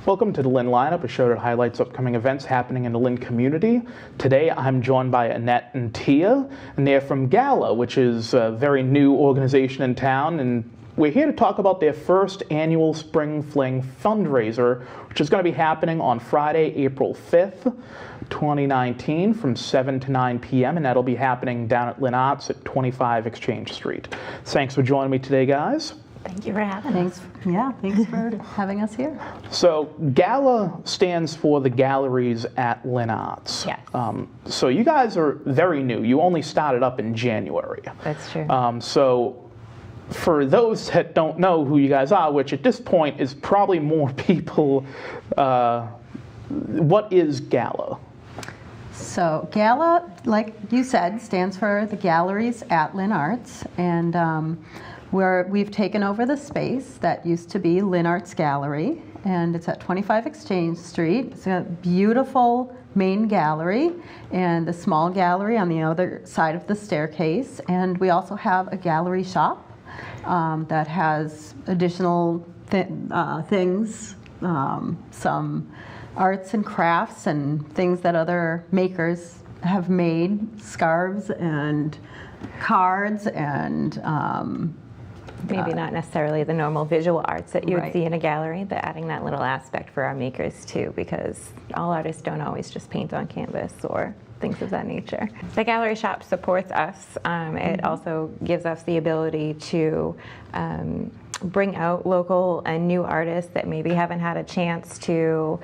Welcome to the Lynn Lineup, a show that highlights upcoming events happening in the Lynn community. Today I'm joined by Annette and Tia, and they're from GALA, which is a very new organization in town, and we're here to talk about their first annual Spring Fling Fundraiser, which is going to be happening on Friday, April 5th, 2019 from 7 to 9 p.m. and that'll be happening down at LynnArts at 25 Exchange Street. Thanks for joining me today, guys. Thank you for having us. Thanks for having us here. So GALA stands for the Galleries at LynnArts. Yes. So you guys are very new. You only started up in January. That's true. So for those that don't know who you guys are, which at this point is probably more people, what is GALA? So GALA, like you said, stands for the Galleries at LynnArts, and we've taken over the space that used to be LynnArts Gallery, and it's at 25 Exchange Street. It's a beautiful main gallery and the small gallery on the other side of the staircase, and we also have a gallery shop that has additional things, some arts and crafts and things that other makers have made, scarves and cards and maybe not necessarily the normal visual arts that you would Right. see in a gallery, but adding that little aspect for our makers too, because all artists don't always just paint on canvas or things of that nature. The gallery shop supports us. It also gives us the ability to bring out local and new artists that maybe haven't had a chance to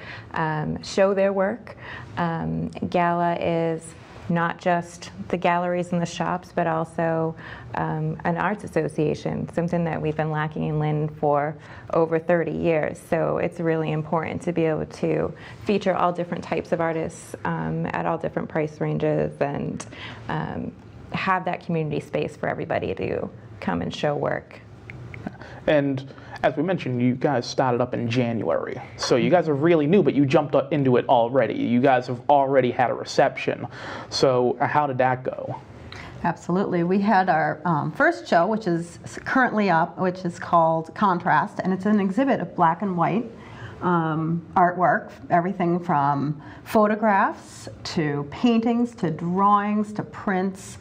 show their work. GALA is not just the galleries and the shops, but also an arts association, something that we've been lacking in Lynn for over 30 years. So it's really important to be able to feature all different types of artists at all different price ranges and have that community space for everybody to come and show work. And as we mentioned, you guys started up in January. So you guys are really new, but you jumped up into it already. You guys have already had a reception. So how did that go? Absolutely. We had our first show, which is currently up, which is called Contrast, and it's an exhibit of black and white artwork, everything from photographs to paintings to drawings to prints.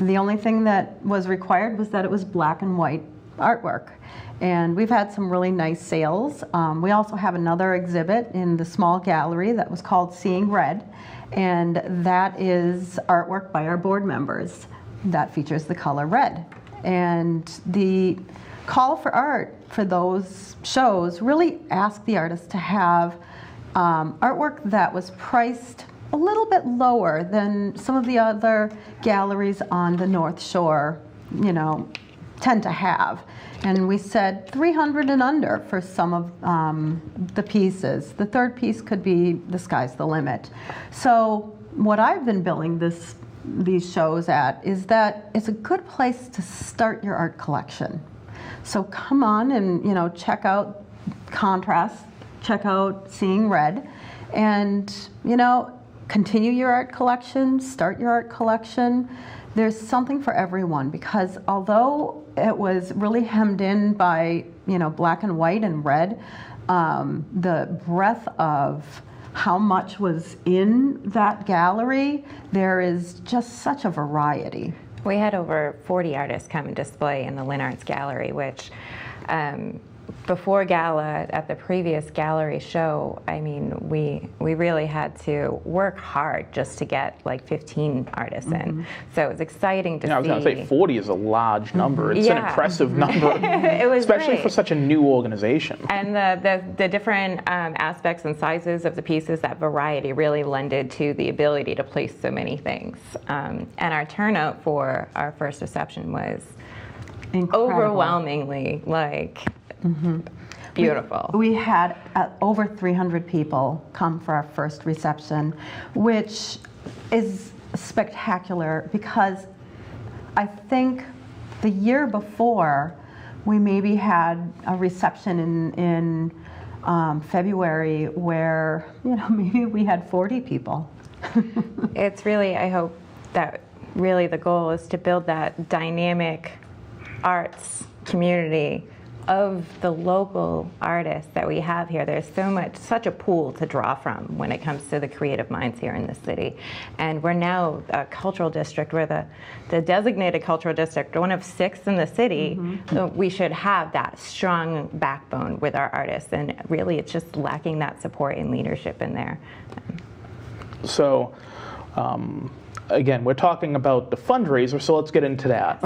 The only thing that was required was that it was black and white artwork. And we've had some really nice sales. We also have another exhibit in the small gallery that was called Seeing Red, and that is artwork by our board members that features the color red. And the call for art for those shows really asked the artists to have artwork that was priced a little bit lower than some of the other galleries on the North Shore, tend to have. And we said 300 and under for some of the pieces. The third piece could be The Sky's the Limit. So what I've been billing these shows at is that it's a good place to start your art collection. So come on and check out Contrast, check out Seeing Red, and continue your art collection, start your art collection. There's something for everyone, because although it was really hemmed in by black and white and red, the breadth of how much was in that gallery, there is just such a variety. We had over 40 artists come and display in the LynnArts Gallery, which before GALA, at the previous gallery show, I mean, we really had to work hard just to get like 15 artists in. So it was exciting to see. I was going to say 40 is a large number. It's an impressive number, it was especially great. For such a new organization. And the different aspects and sizes of the pieces, that variety really lended to the ability to place so many things. And our turnout for our first reception was Incredible. Overwhelmingly beautiful. We had over 300 people come for our first reception, which is spectacular, because I think the year before we maybe had a reception in February where maybe we had 40 people. It's really, I hope that really the goal is to build that dynamic arts community of the local artists that we have here, there's such a pool to draw from when it comes to the creative minds here in the city. And we're now a cultural district. We're the designated cultural district, one of 6 in the city. So we should have that strong backbone with our artists, and really it's just lacking that support and leadership in there. So, again, we're talking about the fundraiser, so let's get into that.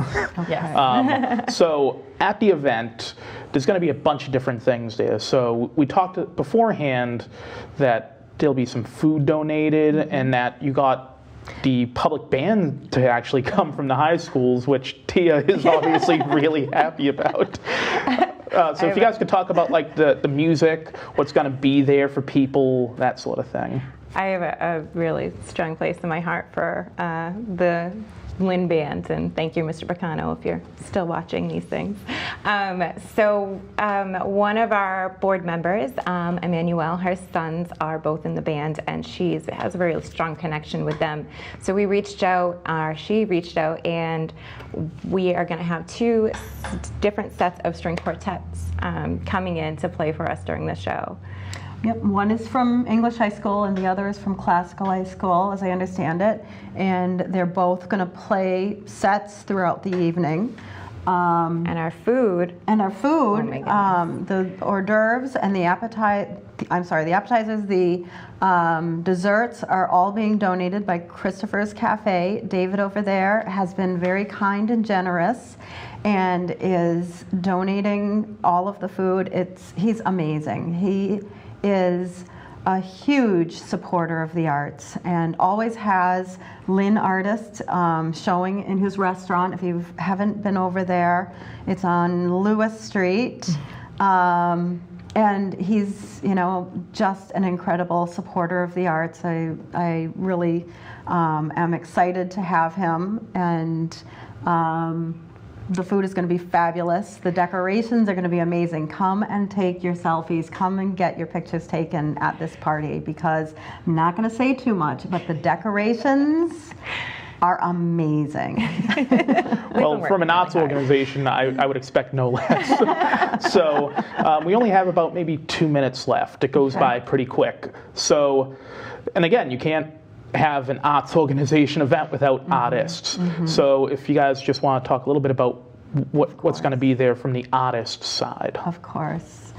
Yes. So at the event, there's going to be a bunch of different things there. So we talked beforehand that there'll be some food donated, and that you got the public band to actually come from the high schools, which Tia is obviously really happy about. So if you guys could talk about like the music, what's going to be there for people, that sort of thing. I have a really strong place in my heart for the Lynn Band, and thank you, Mr. Bacano, if you're still watching these things. One of our board members, Emmanuelle, her sons are both in the band, and she has a very strong connection with them. So we reached out, she reached out, and we are going to have 2 different sets of string quartets coming in to play for us during the show. Yep, one is from English High School and the other is from Classical High School, as I understand it. And they're both going to play sets throughout the evening. And our food. Oh the hors d'oeuvres and the appetizers, the desserts are all being donated by Christopher's Cafe. David over there has been very kind and generous and is donating all of the food. He's amazing. He is a huge supporter of the arts and always has LynnArts showing in his restaurant. If you haven't been over there, it's on Lewis Street. And he's, just an incredible supporter of the arts. I really am excited to have him, and the food is going to be fabulous. The decorations are going to be amazing. Come and take your selfies. Come and get your pictures taken at this party, because I'm not going to say too much, but the decorations are amazing. Well, from an arts organization, I would expect no less. So we only have about maybe 2 minutes left. It goes by pretty quick. So, and again, you can't have an arts organization event without artists. So if you guys just want to talk a little bit about what's going to be there from the artist side. Of course.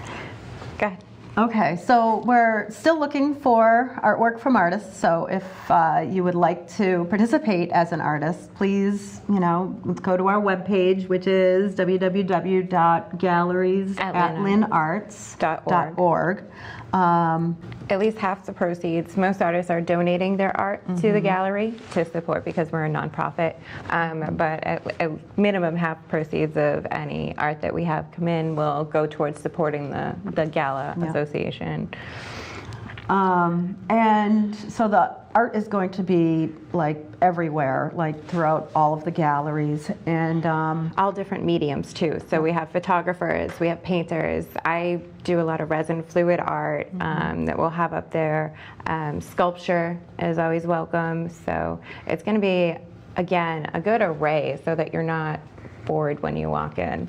Go ahead. Okay, so we're still looking for artwork from artists. So if you would like to participate as an artist, please, go to our webpage, which is www.galleries@lynnarts.org. At least half the proceeds, most artists are donating their art to the gallery to support, because we're a nonprofit. But at minimum, half proceeds of any art that we have come in will go towards supporting the GALA Association. And so the art is going to be like everywhere, like throughout all of the galleries, and all different mediums too. So we have photographers, we have painters. I do a lot of resin fluid art that we'll have up there. Sculpture is always welcome. So it's going to be, again, a good array so that you're not bored when you walk in.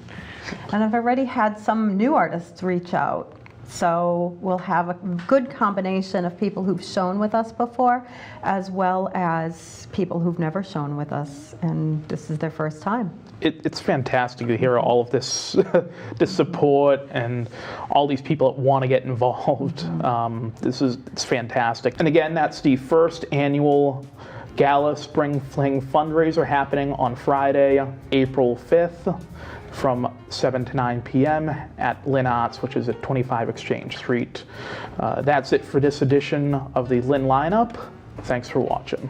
And I've already had some new artists reach out. So we'll have a good combination of people who've shown with us before, as well as people who've never shown with us, and this is their first time. It's fantastic to hear all of this support and all these people that want to get involved. It's fantastic. And again, that's the first annual GALA Spring Fling Fundraiser happening on Friday, April 5th. From 7 to 9 p.m. at LynnArts, which is at 25 Exchange Street. That's it for this edition of the Lynn Lineup. Thanks for watching.